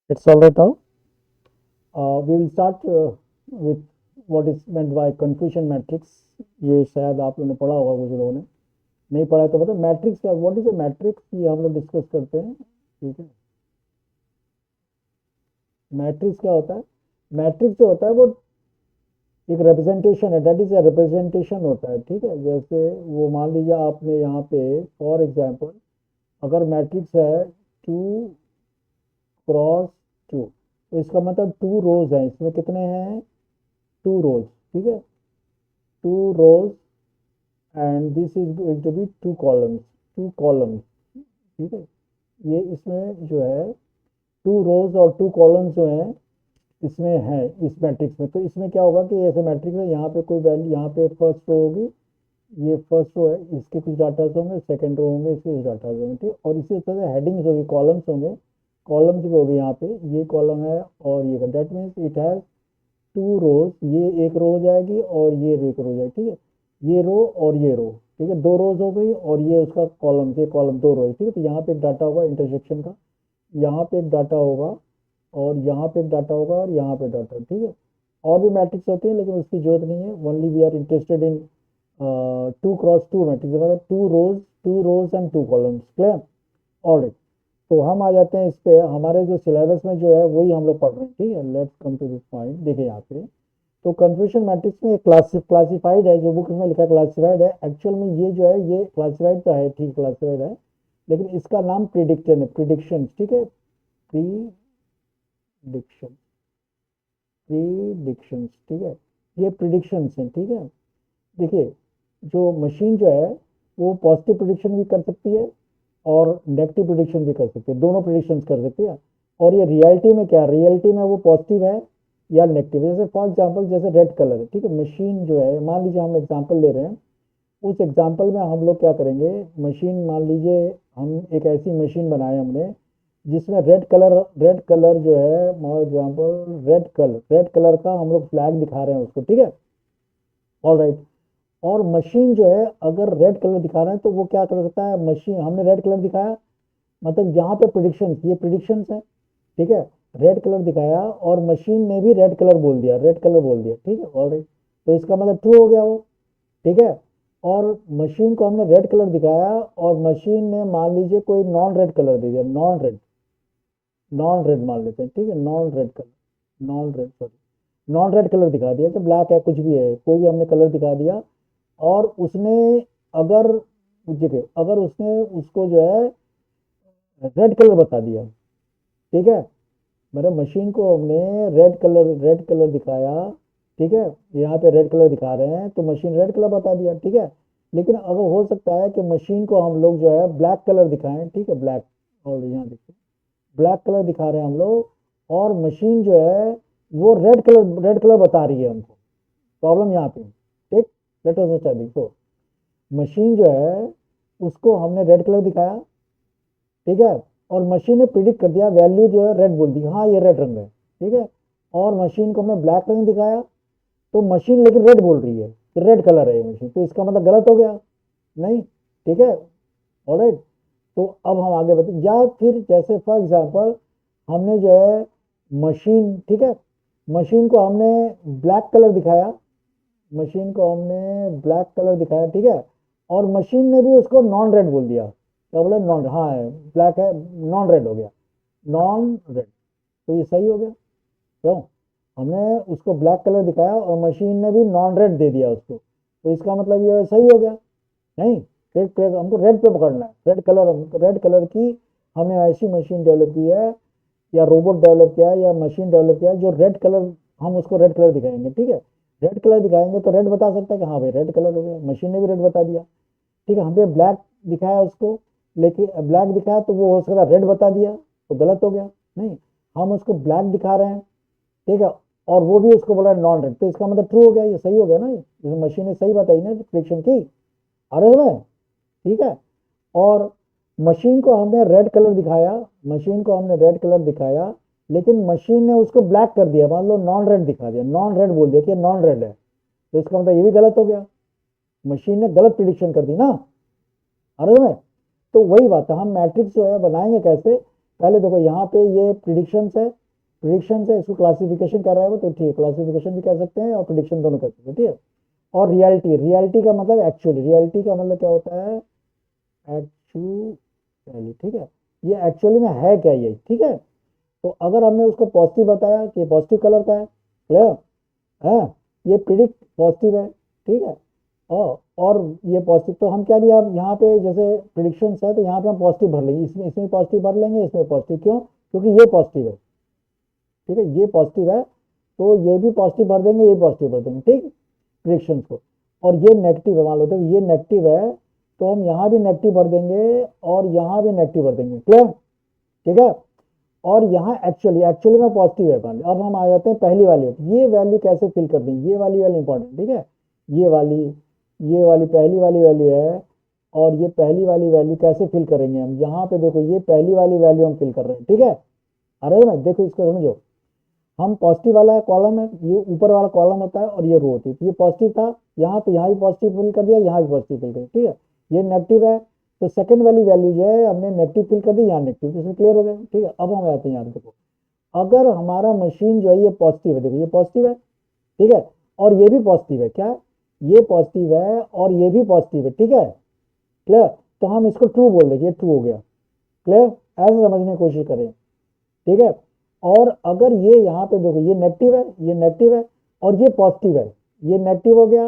It's all right now. We will start with what is meant by confusion matrix. ये शायद आप लोगों ने पढ़ा होगा, कुछ लोगों ने नहीं पढ़ा है तो बताओ मैट्रिक्स क्या, व्हाट इज ए मैट्रिक्स, ये हम लोग डिस्कस करते हैं। ठीक है, मैट्रिक्स क्या होता है? मैट्रिक्स जो होता है वो एक रिप्रेजेंटेशन है, दैट इज ए रिप्रेजेंटेशन होता है। ठीक है, जैसे वो मान लीजिए आपने यहाँ पे फॉर एग्जांपल अगर मैट्रिक्स है 2 क्रॉस 2, तो इसका मतलब 2 रोज हैं, इसमें कितने हैं? 2 रोज। ठीक है, 2 rows and this is going to be 2 columns, 2 columns. ठीक है, ये इसमें जो है 2 रोज और 2 कॉलम्स जो हैं इसमें है इस मैट्रिक्स में। तो इसमें क्या होगा कि ऐसे मैट्रिक्स है, यहाँ पे कोई वैल्यू, यहाँ पे फर्स्ट रो होगी, ये फर्स्ट रो है, इसके कुछ डाटाज होंगे, सेकंड रो होंगे, इसके कुछ डाटाज होंगे। ठीक, और इसी तरह से हेडिंग्स होगी, कॉलम्स होंगे, कॉलम्स भी होगी। यहाँ पे ये कॉलम है और ये, दैट मीन्स इट हैज 2 रोज, ये एक रो हो जाएगी और ये एक रो हो जाएगी। ठीक है, ये रो और ये रो, ठीक है, 2 रोज हो गई और ये उसका कॉलम, ये कॉलम 2 रोज। ठीक है, तो यहाँ पे एक डाटा होगा इंटरसेक्शन का, यहाँ पे एक डाटा होगा और यहाँ पे एक डाटा होगा और यहाँ पे डाटा। ठीक है, और भी मैट्रिक्स होती है लेकिन उसकी जरूरत नहीं है, only we are interested in 2 cross 2 matrix, मतलब 2 rows, 2 rows and 2 columns. Clear? Alright, तो हम आ जाते हैं इस पे, हमारे जो सिलेबस में जो है वही हम लोग पढ़ रहे हैं। ठीक है, let's come to this point. देखिए यहाँ पे तो कन्फ्यूजन मैट्रिक्स में क्लासिफाइड है, जो बुक में लिखा है क्लासिफाइड है, एक्चुअल में ये जो है ये क्लासिफाइड तो है, ठीक क्लासिफाइड है, लेकिन इसका नाम प्रिडिक्शन है, प्रिडिक्शन। ठीक है, प्रीडिक्शन, प्रीडिक्शंस। ठीक है, ये प्रिडिक्शंस हैं। ठीक है, देखिए जो मशीन जो है वो पॉजिटिव प्रिडिक्शन भी कर सकती है और नेगेटिव प्रिडिक्शन भी कर सकती है, दोनों प्रिडिक्शन कर सकती है। और ये रियलिटी में क्या, रियलिटी में वो पॉजिटिव है या नेगेटिव। जैसे फॉर एग्जांपल जैसे रेड कलर है, ठीक है, मशीन जो है, मान लीजिए हम एग्जांपल ले रहे हैं, उस एग्जांपल में हम लोग क्या करेंगे, मशीन मान लीजिए हम एक ऐसी मशीन बनाए हमने जिसमें रेड कलर जो है, फॉर एग्जांपल रेड कलर का हम लोग फ्लैग दिखा रहे हैं उसको। ठीक है, ऑल राइट। और मशीन जो है अगर रेड कलर दिखा रहे हैं तो वो क्या कर सकता है, मशीन, हमने रेड कलर दिखाया, मतलब यहाँ पे प्रिडिक्शन, ये प्रिडिक्शन है। ठीक है, रेड कलर दिखाया और मशीन ने भी रेड कलर बोल दिया, रेड कलर बोल दिया। ठीक है, ऑल राइट, तो इसका मतलब ट्रू हो गया वो। ठीक है, और मशीन को हमने रेड कलर दिखाया और मशीन ने मान लीजिए कोई नॉन रेड कलर दे दिया, नॉन रेड, नॉन रेड मान लेते हैं। ठीक है, non red colour, non red, sorry, non red colour दिखा दिया, तो ब्लैक है, कुछ भी है, कोई भी हमने कलर दिखा दिया। और उसने अगर, देखिए अगर उसने उसको जो है रेड कलर बता दिया, ठीक है, मतलब मशीन को हमने रेड कलर दिखाया, ठीक है, यहाँ पे रेड कलर दिखा रहे हैं तो मशीन रेड कलर बता दिया। ठीक है, लेकिन अगर हो सकता है कि मशीन को हम लोग जो है ब्लैक कलर दिखाएं, ठीक है, ब्लैक, और यहाँ देखिए ब्लैक कलर दिखा रहे हैं हम लोग और मशीन जो है वो रेड कलर बता रही है हमको। प्रॉब्लम यहाँ पे, ठीक, लेट अस स्टडी। तो मशीन जो है उसको हमने रेड कलर दिखाया, ठीक है, और मशीन ने प्रिडिक्ट कर दिया, वैल्यू जो है रेड बोल दी, हाँ ये रेड रंग है। ठीक है, और मशीन को हमने ब्लैक रंग दिखाया, तो मशीन लेकिन रेड बोल रही है कि रेड कलर है ये मशीन, तो इसका मतलब गलत हो गया, नहीं? ठीक है, ऑलराइट। तो अब हम आगे बढ़ते, या फिर जैसे फॉर एग्जांपल हमने जो है मशीन, ठीक है, मशीन को हमने ब्लैक कलर दिखाया, मशीन को हमने ब्लैक कलर दिखाया, ठीक है, और मशीन ने भी उसको नॉन रेड बोल दिया, क्या बोला, नॉन, हाँ है ब्लैक है, नॉन रेड हो गया, नॉन रेड। तो ये सही हो गया, क्यों? हमने उसको ब्लैक कलर दिखाया और मशीन ने भी नॉन रेड दे दिया उसको, तो इसका मतलब ये सही हो गया, नहीं? रेड कलर हमको रेड पे पकड़ना है, रेड कलर की हमने ऐसी मशीन डेवलप की है या रोबोट डेवलप किया है या मशीन डेवलप किया है जो रेड कलर, हम उसको रेड कलर दिखाएंगे। ठीक है, रेड कलर दिखाएंगे तो रेड बता सकता है कि हाँ भाई रेड कलर हो गया, मशीन ने भी रेड बता दिया। ठीक है, हमने ब्लैक दिखाया उसको, लेकिन ब्लैक दिखाया तो वो हो सकता है रेड बता दिया, तो गलत हो गया, नहीं? हम उसको ब्लैक दिखा रहे हैं, ठीक है, और वो भी उसको बोला नॉन रेड, तो इसका मतलब ट्रू हो गया, ये सही हो गया ना, ये मशीन ने सही बताई ना प्रिडिक्शन की। अरे में, ठीक है, और मशीन को हमने रेड कलर दिखाया, मशीन को हमने रेड कलर दिखाया, लेकिन मशीन ने उसको ब्लैक कर दिया, मान लो नॉन रेड दिखा दिया, नॉन रेड बोल दिया कि नॉन रेड है, तो इसका मतलब ये भी गलत हो गया, मशीन ने गलत प्रिडिक्शन कर दी ना। अरे में, तो वही बात है, हम मैट्रिक्स जो है बनाएंगे कैसे, पहले देखो यहाँ पे ये प्रिडिक्शन है, इसको क्लासिफिकेशन कर रहा है वो, तो ठीक है, क्लासिफिकेशन भी कह सकते हैं और प्रिडिक्शन दोनों कर सकते हैं, ठीक है। और रियलिटी का मतलब एक्चुअली, रियलिटी का मतलब क्या होता है, एक्चुअली, ठीक है, ये एक्चुअली में है क्या ये, ठीक है। तो अगर हमने उसको पॉजिटिव बताया कि पॉजिटिव कलर का है, क्लियर है, ये प्रिडिक्ट पॉजिटिव है, ठीक है। और ये पॉजिटिव, तो हम क्या लिया, अब यहाँ पे जैसे प्रिडिक्शन है तो यहाँ पे हम पॉजिटिव भर लेंगे, इसमें इसमें पॉजिटिव भर लेंगे, इसमें पॉजिटिव, क्यों, क्योंकि ये पॉजिटिव है, ठीक है, ये पॉजिटिव है, तो ये भी पॉजिटिव भर देंगे, ये पॉजिटिव भर देंगे, ठीक, प्रिडिक्शन को। और ये नेगेटिव है, मान लो तो ये नेगेटिव है, तो हम यहाँ भी नेगेटिव भर देंगे और यहाँ भी नेगेटिव भर देंगे, क्लियर, ठीक है। और यहाँ एक्चुअली, एक्चुअली में पॉजिटिव है, मान लो। अब हम आ जाते हैं पहली वाली, ये वैल्यू कैसे फिल कर देंगे, ये वाली वैल्यू इंपॉर्टेंट, ठीक है, ये वाली पहली वाली वैल्यू है, और ये पहली वाली वैल्यू कैसे फिल करेंगे हम, यहाँ पे देखो ये पहली वाली वैल्यू हम फिल कर रहे हैं, ठीक है। अरे मैं देखो इसको समझो, हम पॉजिटिव वाला कॉलम है, ये ऊपर वाला कॉलम होता है और ये रो होती है, तो ये पॉजिटिव था यहाँ, तो यहाँ भी पॉजिटिव फिल कर दिया, यहाँ भी पॉजिटिव फिल कर दिया, ठीक है। ये नेगेटिव है, तो सेकंड वाली वैल्यू जो है हमने नेगेटिव फिल कर दी, यहाँ नेगेटिव, तो इसमें क्लियर हो गया, ठीक है। अब हम आते हैं यहाँ देखो, अगर हमारा मशीन जो है ये पॉजिटिव है, देखो ये पॉजिटिव है, ठीक है, और ये भी पॉजिटिव है, क्या, ये पॉजिटिव है और ये भी पॉजिटिव है, ठीक है, क्लियर। तो हम इसको ट्रू बोल देंगे, ये ट्रू हो गया, क्लियर, ऐसे समझने की कोशिश करें, ठीक है। और अगर ये यहाँ पे देखो, ये नेगेटिव है, ये नेगेटिव है, और ये पॉजिटिव है, ये नेगेटिव हो गया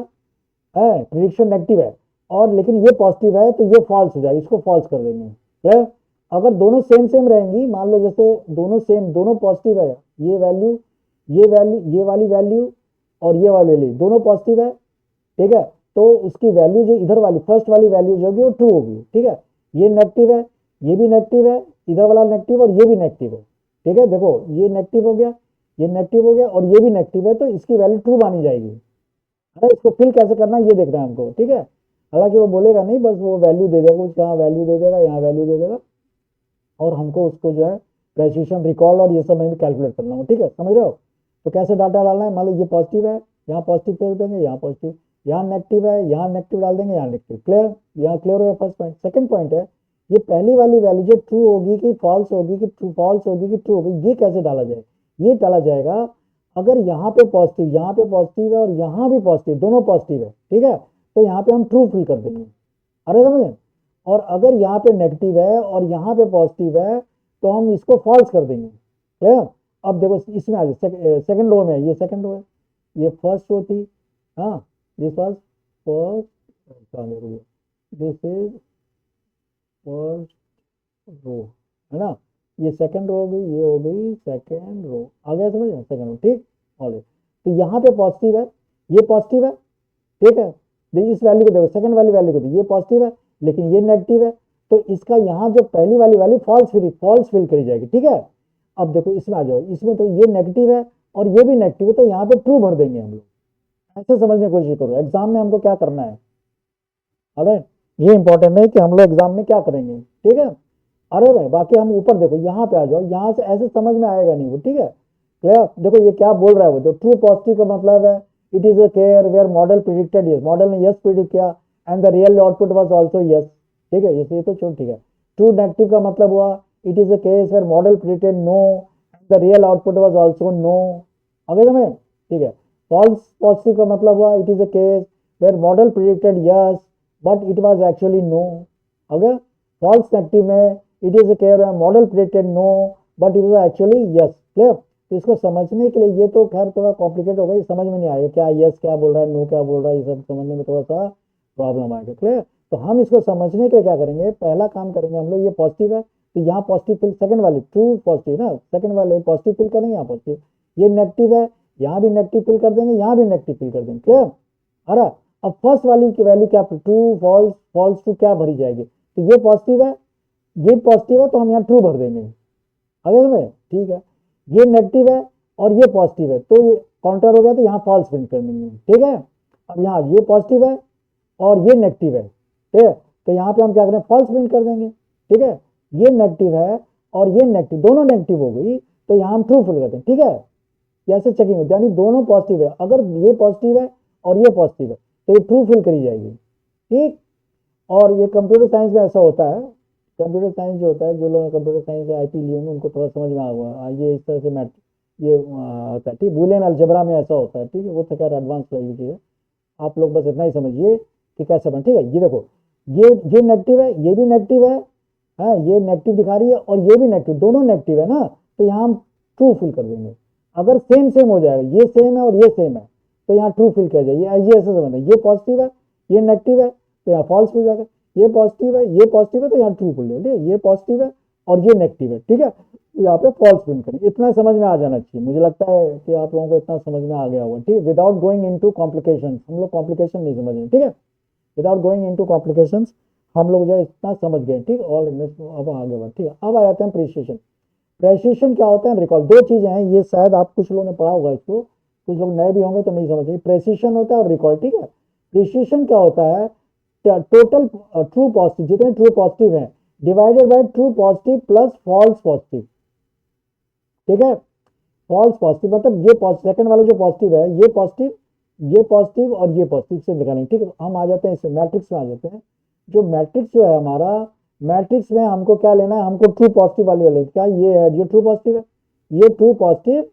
है, प्रिडिक्शन नेगेटिव है, और लेकिन ये पॉजिटिव है, तो ये फॉल्स हो जाएगा, इसको फॉल्स कर देंगे, क्लियर। अगर दोनों सेम सेम रहेंगी, मान लो जैसे दोनों सेम, दोनों पॉजिटिव है, ये वाली वैल्यू और ये वाली वैल्यू दोनों पॉजिटिव है, ठीक है, तो उसकी वैल्यू जो इधर वाली फर्स्ट वाली वैल्यू जो होगी वो ट्रू होगी, ठीक है। ये नेगेटिव है, ये भी नेगेटिव है, इधर वाला नेगेटिव और ये भी नेगेटिव है, ठीक है, देखो ये नेगेटिव हो गया, ये नेगेटिव हो गया और ये भी नेगेटिव है, तो इसकी वैल्यू ट्रू मानी जाएगी। अरे इसको फिल कैसे करना है ये देखना है हमको, ठीक है। हालांकि वो बोलेगा नहीं, बस वो वैल्यू दे देगा, कुछ यहाँ वैल्यू दे देगा, यहाँ वैल्यू दे देगा, और हमको उसको जो है प्रेसिशन, रिकॉल और ये सब में कैलकुलेट करना हो, ठीक है, समझ रहे हो। तो कैसे डाटा डालना है, मान लो ये पॉजिटिव है, यहाँ पॉजिटिव कर देंगे, यहाँ पॉजिटिव, यहाँ नेगेटिव है, यहाँ नेगेटिव डाल देंगे, यहाँ नेगेटिव, क्लियर, यहाँ क्लियर हो गया फर्स्ट पॉइंट। सेकंड पॉइंट है, ये पहली वाली वैल्यू जो ट्रू होगी कि फॉल्स होगी, कि ट्रू फॉल्स होगी कि ट्रू होगी, ये कैसे डाला जाए, ये डाला जाएगा अगर यहाँ पे पॉजिटिव, यहाँ पे पॉजिटिव है और यहाँ भी पॉजिटिव, दोनों पॉजिटिव है, ठीक है, तो यहाँ पे हम ट्रू फिल कर देंगे, अरे समझे। और अगर यहाँ पे नेगेटिव है और यहाँ पे पॉजिटिव है, तो हम इसको फॉल्स कर देंगे, क्लियर। अब देखो इसमें आ जाए, सेकंड रो में, ये सेकंड रो है, ये फर्स्ट रो थी, हाँ, this was first, this is first row, है ना, ये सेकंड रो हो गई, ये हो गई सेकंड रो, आ गया समझ में, सेकंड रो, ठीक, ऑलरेडी। तो यहाँ पे पॉजिटिव है, ये पॉजिटिव है, ठीक है, इस वैल्यू को देखो, सेकंड वाली वैल्यू को देखो, ये पॉजिटिव है लेकिन ये नेगेटिव है, तो इसका यहाँ जो पहली वाली वैल्यू फॉल्स फिल करी जाएगी, ठीक है। अब देखो इसमें आ जाओ, इसमें तो ये नेगेटिव है और ये भी नेगेटिव है, तो यहाँ पे ट्रू भर देंगे हम लोग, ऐसे समझने की कोशिश करो, एग्जाम में हमको क्या करना है, अरे ये इंपॉर्टेंट है कि हम लोग एग्जाम में क्या करेंगे, ठीक है। अरे भाई बाकी हम ऊपर देखो, यहाँ पे आ जाओ, यहाँ से ऐसे समझ में आएगा नहीं वो, ठीक है, क्लियर। देखो ये क्या बोल रहा है वो, जो ट्रू पॉजिटिव का मतलब है, it is a case where model predicted yes, model ने यस प्रिडिक्ट किया and the real output was also yes, ठीक है, ये तो छोड़, ठीक है। ट्रू नेगेटिव का मतलब हुआ, it is a case where model predicted no and the real output was also no, अगर समझ, ठीक है। फॉल्स पॉजिटिव का मतलब हुआ, it is a case where model predicted yes but it was actually no, अगर फॉल्स नेगेटिव में it is a case model predicted no but it was actually yes, clear. तो इसको समझने के लिए, ये तो खैर थोड़ा कॉम्प्लिकेट होगा, ये समझ में नहीं आएगा क्या यस क्या बोल रहा है, नो क्या बोल रहा है, ये सब समझने में थोड़ा सा प्रॉब्लम आएगा, क्लियर। तो हम इसको समझने के लिए क्या करेंगे, पहला काम करेंगे हम लोग, ये पॉजिटिव है तो यहाँ पॉजिटिव फिल, सेकंड वाली ट्रू पॉजिटिव ना, सेकंड वाले पॉजिटिव फिल करेंगे, यहाँ पॉजिटिव, ये नेगेटिव है, यहाँ भी नेगेटिव फिल कर देंगे, यहाँ भी नेगेटिव फिल कर देंगे, क्लियर। अरे अब फर्स्ट वाली की वैल्यू क्या, ट्रू फॉल्स, फॉल्स टू क्या भरी जाएगी, तो ये पॉजिटिव है, ये पॉजिटिव है, तो हम यहाँ ट्रू भर देंगे, अगर समझे, ठीक है। ये नेगेटिव है और ये पॉजिटिव है, तो ये काउंटर हो गया, तो यहाँ फॉल्स प्रिंट कर देंगे, ठीक है। अब यहाँ ये पॉजिटिव है और ये नेगेटिव है, ठीक है, तो यहाँ पे हम क्या करें, फॉल्स प्रिंट कर देंगे, ठीक है। ये नेगेटिव है और ये नेगेटिव, दोनों नेगेटिव हो गई, तो यहाँ हम ट्रू फिल करते हैं, ठीक है। ऐसे चेकिंग होती है, यानी दोनों पॉजिटिव है, अगर ये पॉजिटिव है और ये पॉजिटिव है तो ये ट्रू फिल करी जाएगी, ठीक। और ये कंप्यूटर साइंस में ऐसा होता है कंप्यूटर साइंस जो होता है, जो लोग कंप्यूटर साइंस या आईटी लिए होंगे उनको थोड़ा समझ में आ हुआ, ये इस तरह से मैथ ये होता है, ठीक, बूलियन अलजेब्रा में ऐसा होता है, ठीक है, वो तो खैर एडवांस लेवल की है। आप लोग बस इतना ही समझिए कि कैसे बन, ठीक है। ये देखो, ये नेगेटिव है, ये भी नेगेटिव है, हाँ ये नेगेटिव दिखा रही है और ये भी नेगेटिव, दोनों नेगेटिव है ना, तो यहाँ हम ट्रू फिल कर देंगे। अगर सेम सेम हो जाएगा, ये सेम है और ये सेम है, तो यहाँ ट्रू फिल किया जाए, ये ऐसे समझना, ये पॉजिटिव है ये नेगेटिव है, तो यहाँ फॉल्स हो जाएगा, ये पॉजिटिव है ये पॉजिटिव है, तो यहाँ ट्रू फिल दिया, ये पॉजिटिव है और ये नेगेटिव है, ठीक है, यहाँ पे फॉल्स प्रिंट करें। इतना समझ में आ जाना चाहिए, मुझे लगता है कि आप लोगों को इतना समझ में आ गया होगा, ठीक है, विदाउट गोइंग इनटू कॉम्प्लिकेशन, हम लोग कॉम्प्लिकेशन नहीं समझ रहे, ठीक है, विदाउट गोइंग इनटू कॉम्प्लिकेशंस हम लोग जो है इतना समझ गए, ठीक, और अब आगे बढ़, ठीक है। अब आ जाते हैं प्रेसिशन। प्रेसिशन क्या होता है, रिकॉल, दो चीजें हैं, ये शायद आप कुछ लोगों ने पढ़ा होगा इसको, कुछ लोग नए भी होंगे तो नहीं समझ, प्रेसिशन होता है और रिकॉल, ठीक है। प्रेसिशन क्या होता है, टोटल ट्रू पॉजिटिव, जितने ट्रू पॉजिटिव हैं divided by true positive plus false positive, ठीक है। फॉल्स पॉजिटिव मतलब ये सेकंड वाला जो पॉजिटिव है, ये पॉजिटिव और ये पॉजिटिव से निकालेंगे, ठीक है। हम आ जाते हैं इस मैट्रिक्स में आ जाते हैं। जो मैट्रिक्स जो है हमारा, मैट्रिक्स में हमको क्या लेना है, हमको ट्रू पॉजिटिव वाली वाले, क्या ये है, ये ट्रू पॉजिटिव है, ये ट्रू पॉजिटिव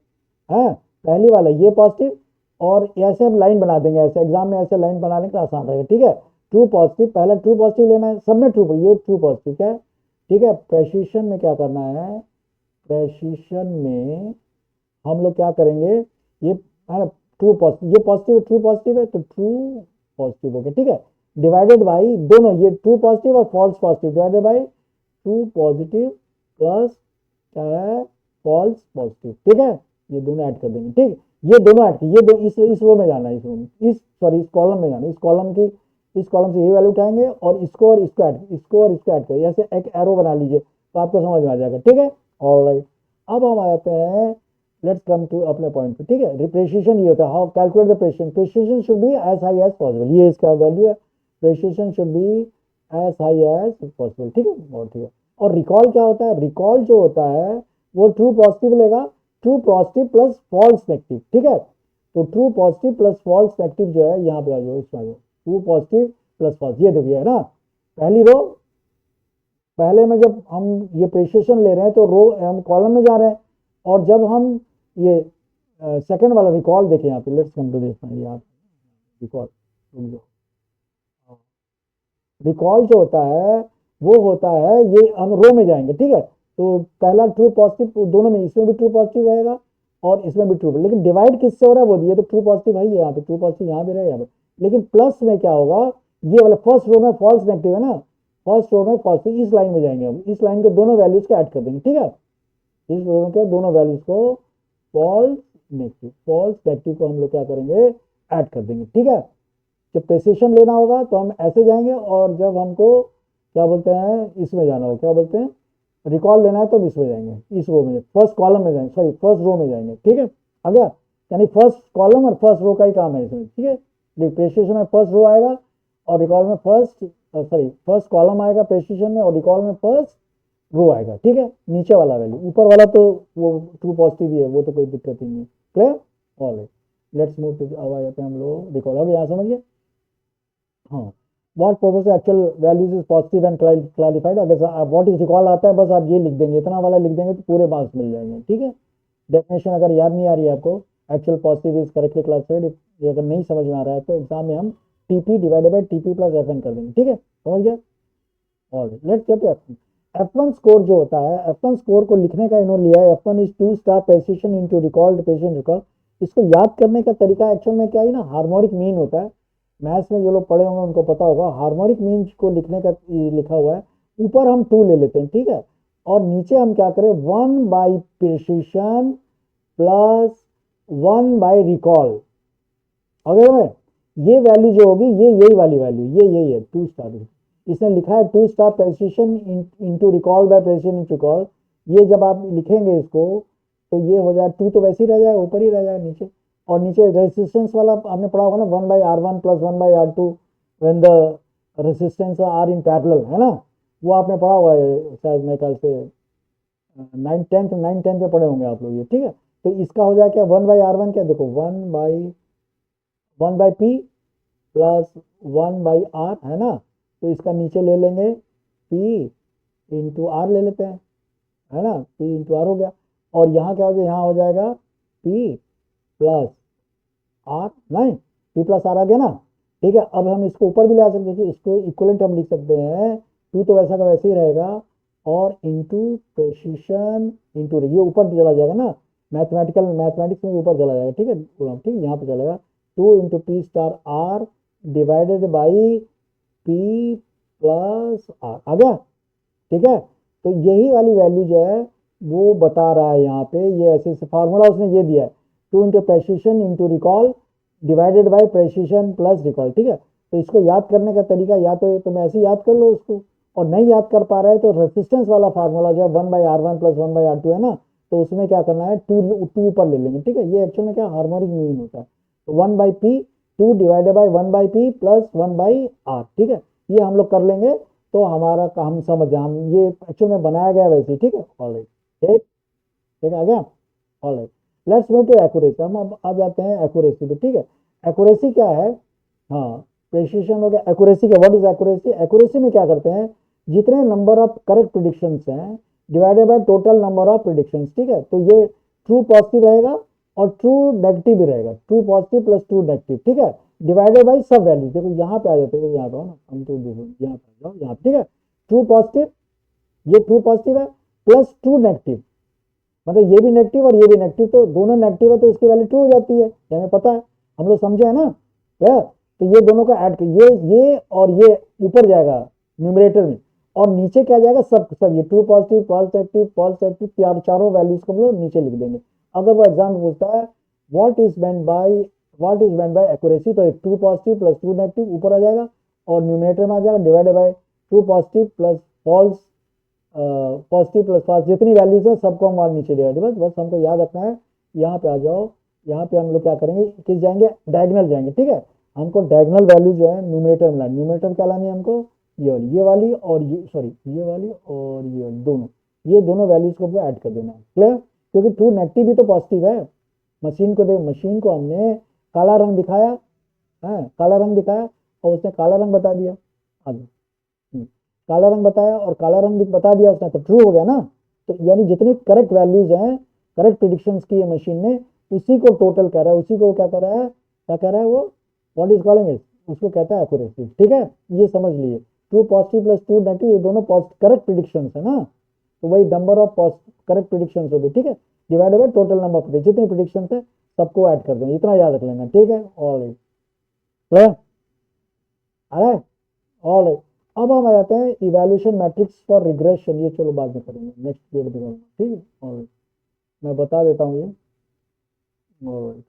है, पहली वाला ये पॉजिटिव, और ऐसे हम लाइन बना देंगे, ऐसे एग्जाम में ऐसे लाइन बनाने का आसान रहेगा, ठीक है। ट्रू पॉजिटिव, पहला ट्रू पॉजिटिव लेना है, सब में ट्रू, ये ट्रू पॉजिटिव क्या है, ठीक है। प्रेसिशन में क्या करना है, प्रेसिशन में हम लोग क्या करेंगे, ये ट्रू पॉजिटिव, ये पॉजिटिव ट्रू पॉजिटिव है तो ट्रू पॉजिटिव हो गया, ठीक है। डिवाइडेड बाई दोनों, ये ट्रू पॉजिटिव और false positive, divided by true positive plus क्या है फॉल्स पॉजिटिव, ठीक है। ये दोनों ऐड कर देंगे, ठीक, ये दोनों ऐड, ये दो इस रो में जाना है, इस रो में, इस सॉरी इस कॉलम में जाना है, इस कॉलम से ये वैल्यू उठाएंगे और इसको और इसको ऐड, करें, ऐसे एक एरो बना लीजिए तो आपको समझ में आ जाएगा, ठीक है। ऑलराइट, अब हम आ जाते हैं, लेट्स कम टू अपने पॉइंट पे, ठीक है। रिप्रेसिएशन ये होता है, how calculate the depreciation, depreciation should be as high as possible, ये इसका वैल्यू है, depreciation should be as high as possible, ठीक है, और ठीक है। और रिकॉल क्या होता है, रिकॉल जो होता है वो ट्रू पॉजिटिव लेगा, true positive plus false negative, ठीक है। तो true positive plus false negative जो है यहाँ पे आ जाओ, इसमें आ जाओ, ट्रू पॉजिटिव प्लस फॉल्स, ये देखिए है ना, पहली रो, पहले में जब हम ये प्रेसिएशन ले रहे हैं तो रो हम कॉलम में जा रहे हैं, और जब हम ये सेकंड वाला रिकॉल देखें यहाँ पे, लेट्स कम टू दिस यार, रिकॉल, रिकॉल जो होता है वो होता है, ये हम रो में जाएंगे, ठीक है। तो पहला ट्रू पॉजिटिव दोनों में, इसमें भी ट्रू पॉजिटिव रहेगा और इसमें भी ट्रू, लेकिन डिवाइड किससे हो रहा है, वो ये तो ट्रू पॉजिटिव है, यहाँ पे ट्रू पॉजिटिव यहाँ भी रहे यहाँ पे, लेकिन प्लस में क्या होगा, ये वाला फर्स्ट रो में फॉल्स नेगेटिव है ना, फर्स्ट रो में फॉल्स, इस लाइन में जाएंगे हम, इस लाइन के दोनों वैल्यूज को ऐड कर देंगे, ठीक है, इस रो के दोनों वैल्यूज को फॉल्स नेगेटिव को हम लोग क्या करेंगे, ऐड कर देंगे, ठीक है। जब प्रेसिशन लेना होगा तो हम ऐसे जाएंगे, और जब हमको क्या बोलते हैं इसमें जाना होगा, क्या बोलते हैं रिकॉल लेना है तो हम इसमें जाएंगे, इस रो में, फर्स्ट कॉलम में जाएंगे, सॉरी फर्स्ट रो में जाएंगे, ठीक है। आ गया, यानी फर्स्ट कॉलम और फर्स्ट रो का ही काम है इसमें, ठीक है। प्रेसिशन में फर्स्ट रो आएगा और रिकॉल में फर्स्ट कॉलम आएगा प्रेसिशन में, और रिकॉल में फर्स्ट रो आएगा, ठीक है। नीचे वाला वैल्यू, ऊपर वाला तो वो ट्रू पॉजिटिव ही है, वो तो कोई दिक्कत ही नहीं है, clear, alright. Let's move to, अब आ जाते हैं हम लोग रिकॉल, अब यहाँ समझिए, हाँ, what purpose actual values is positive and clarified, अगर व्हाट इज रिकॉल आता है बस आप ये लिख देंगे, इतना वाला लिख देंगे तो पूरे मार्क्स मिल जाएंगे, ठीक है। डेफिनेशन अगर याद नहीं आ रही है आपको, actual positive is correctly classified, ये अगर नहीं समझ में आ रहा है तो एग्जाम में हम TP divided by TP plus F N कर देंगे, ठीक है, समझ गया। और लेट्स गेट F1 स्कोर जो होता है, F1 स्कोर को लिखने का इन्होंने लिया है, F1 is 2 star precision into recalled precision recall. इसको याद करने का तरीका एक्चुअल में क्या है ना, हार्मोनिक मीन होता है, मैथ्स में जो लोग पढ़े होंगे उनको पता होगा, हार्मोनिक मीन को लिखने का लिखा हुआ है, ऊपर हम 2 ले लेते हैं, ठीक है, और नीचे हम क्या करें 1 by precision plus 1 by recall, अगर ये वैल्यू जो होगी ये यही वाली वैल्यू, ये यही है 2 स्टार, इसने लिखा है 2 star precision into recall by precision into recall, ये जब आप लिखेंगे इसको तो ये हो जाए 2 तो वैसे ही रह जाएगा, ऊपर ही रह जाएगा नीचे, और नीचे रेजिस्टेंस वाला आपने पढ़ा होगा ना, 1 by R1 plus 1 by R2 when the resistance are in parallel, है ना, वो आपने पढ़ा हुआ है शायद, मेरे ख्याल से 9th में पढ़े होंगे आप लोग ये, ठीक है। तो इसका हो जाए क्या 1/R1, क्या देखो 1/P प्लस 1/R, है ना, तो इसका नीचे ले लेंगे P इंटू आर ले लेते हैं, है ना, पी इंटू आर हो गया। और यहाँ क्या हो जाएगा, यहाँ हो जाएगा पी प्लस आर, नहीं पी प्लस आर आ गया ना। ठीक है, अब हम इसको ऊपर भी ले आ सकते हैं, इसको इक्वलेंट हम लिख सकते हैं, टू तो वैसा का वैसे ही रहेगा, और इंटू प्रेसिशन इंटू, ये ऊपर चला जाएगा ना, मैथमेटिक्स में ऊपर चला जाएगा। ठीक है, ठीक, यहाँ पे चलेगा, two into P star R divided by P plus R, आ गया। ठीक है, तो यही वाली वैल्यू जो है वो बता रहा है यहाँ पे, ये ऐसे फार्मूला उसने ये दिया है, two into precision into recall divided by precision plus recall. ठीक है, तो इसको याद करने का तरीका या तो तुम ऐसे याद कर लो उसको, और नहीं याद कर पा रहा है तो रेसिस्टेंस वाला फार्मूला जो है 1/R1 प्लस 1/R2 है ना, तो उसमें क्या करना है, टू ऊपर ले लेंगे। ठीक है, ये एक्चुअल में क्या हार्मोनिक मीन होता है, तो 1/P, 2 divided by 1/P plus 1/R। ठीक है, ये हम लोग कर लेंगे, तो हमारा काम समझ जाए, हम ये एक्चुअल में बनाया गया वैसे। ठीक है, ऑलराइट, ठीक, ठीक आ गया, alright. Let's move to accuracy, हम अब आ जाते हैं एक्यूरेसी पे। ठीक है, एक्यूरेसी क्या है, हाँ प्रेसिशन हो गया, एक्यूरेसी क्या, व्हाट इज एक्यूरेसी, एक्यूरेसी में क्या करते हैं, जितने नंबर ऑफ करेक्ट प्रिडिक्शंस हैं divided by total number of predictions. ठीक है, तो ये ट्रू पॉजिटिव रहेगा और ट्रू नेगेटिव भी रहेगा, true positive plus true negative. ठीक है, डिवाइडेड बाई सब वैल्यू, देखो यहाँ पे आ जाते हैं, यहाँ पे ना हम तो देखो यहाँ पे जाओ, यहाँ, ठीक है, ट्रू पॉजिटिव, ये ट्रू पॉजिटिव है प्लस ट्रू नेगेटिव, मतलब ये भी नेगेटिव और ये भी नेगेटिव, तो दोनों नेगेटिव है तो इसकी वैल्यू ट्रू हो जाती है, हमें पता है, हम लोग समझे है ना, क्लियर। तो ये दोनों का ऐड, ये और ये ऊपर जाएगा न्यूमरेटर में, और नीचे क्या जाएगा, सब ये ट्रू पॉजिटिव पॉजिटिव चारों वैल्यूज को हम लोग नीचे लिख देंगे। अगर वो एग्जाम पूछता है what is meant by accuracy, तो true positive plus true negative ऊपर आ जाएगा, और न्यूमरेटर में आ जाएगा divided by true positive plus false, positive plus false, जितनी वैल्यूज है सबको हम और नीचे डिवाइड, बस बस हमको याद रखना है। यहाँ पे आ जाओ, यहाँ पे हम लोग क्या करेंगे, किस जाएंगे, डायगोनल जाएंगे। ठीक है, हमको डायगोनल वैल्यू जो है न्यूमरेटर में लानी, न्यूमरेटर में क्या लानी है हमको, ये वाली और ये, सॉरी ये वाली और ये वाली, दोनों, ये दोनों वैल्यूज को ऐड कर देना है, क्लियर। क्योंकि ट्रू नेगेटिव भी तो पॉजिटिव है, मशीन को हमने काला रंग दिखाया है, काला रंग दिखाया और उसने काला रंग बता दिया, आगे काला रंग बताया और काला रंग बता दिया उसने, तो ट्रू हो गया ना। तो यानी जितनी करेक्ट वैल्यूज हैं, करेक्ट प्रिडिक्शंस की है मशीन ने, उसी को टोटल कह रहा है, उसी को क्या कर रहा है, क्या कह रहा है वो, व्हाट इज कॉलिंग इट, उसको कहता है एक्यूरेसी। ठीक है, ये समझ लिए, true positive plus true negative, ये दोनों करेक्ट प्रिडिक्शंस है ना, तो वही नंबर ऑफ करेक्ट प्रिडिक्शंस हो गए। ठीक है, divided by total number of जितने प्रिडिक्शंस है सबको ऐड कर देंगे, इतना याद रख लेना। ठीक है, ऑलराइट, ऑल राइट। अब हम आ जाते हैं इवैल्यूएशन मैट्रिक्स फॉर रिग्रेशन, ये चलो बाद में करेंगे, नेक्स्ट पीरियड में करेंगे। ठीक है, ऑल राइट, मैं बता देता हूँ ये, ऑल राइट।